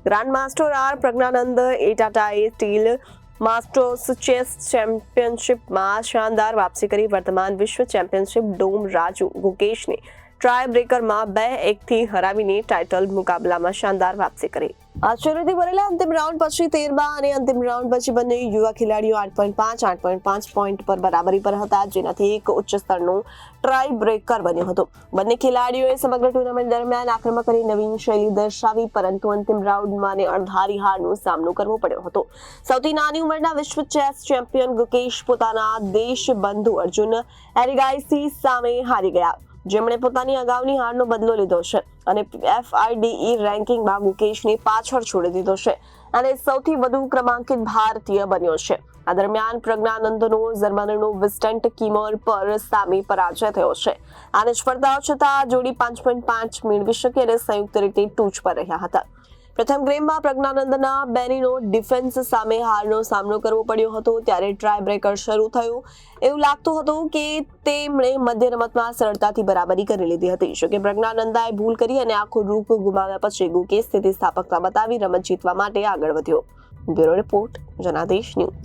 Grand master R Praggnanandhaa એટાટાએ steel masters chess ચેમ્પિયનશિપમાં શાનદાર વાપસી કરી વર્તમાન વિશ્વ ચેમ્પિયનશિપ ડોમ રાજુ ગુકેશને ટ્રાય બ્રેકરમાં 2-1થી હરાવીને ટાઇટલ મુકાબલામાં શાનદાર વાપસી કરી. આશ્ચર્યથી ભરેલા અંતિમ રાઉન્ડ પછી 13મા અને અંતિમ રાઉન્ડ પછી બંને યુવા ખેલાડીઓ 8.5 પોઈન્ટ પર બરાબરી પર હતા, જેનાથી એક ઉચ્ચ સ્તરનું ટ્રાય બ્રેકર બન્યો હતો. બંને ખેલાડીઓએ સમગ્ર ટુર્નામેન્ટ દરમિયાન આક્રમક કરી નવીન શૈલી દર્શાવી, પરંતુ અંતિમ રાઉન્ડમાં અણધારી હારનો સામનો કરવો પડ્યો હતો. સૌથી નાની ઉંમરના વિશ્વ ચેસ ચેમ્પિયન ગુકેશ પોતાના દેશબંધુ અર્જુન એરિગાઈસી સામે હારી ગયા, જેમણે પોતાની અગાઉની હારનો બદલો લીધો છે અને FIDE રેન્કિંગમાં ગુકેશને પાછળ છોડી દીધો છે અને સૌથી વધુ ક્રમાંકિત ભારતીય બન્યો છે. આ દરમિયાન પ્રજ્ઞાનંદનો જર્મનીનો વિસ્ટન્ટ કિમર પર સામે પરાજય થયો છે. આ નિષ્ફળતાઓ છતાં જોડી 5.5 મેળવી શકી અને સંયુક્ત રીતે ટોચ પર રહ્યા હતા. પ્રથમ ગેમમાં પ્રજ્ઞાનંદના બેનીનો ડિફેન્સ સામે હારનો સામનો કરવો પડ્યો હતો. ત્યારે ટ્રાય બ્રેકર શરૂ થયું. એવું લાગતું હતું કે તેમણે મધ્ય રમતમાં સરળતાથી બરાબરી કરી લીધી હતી. જોકે પ્રજ્ઞાનંદાએ ભૂલ કરી અને આખો રૂપ ગુમાવ્યા પછી ગુકેશ સ્થિતિસ્થાપકતા બતાવી રમત જીતવા માટે આગળ વધ્યો. Bureau report, Janadesh news.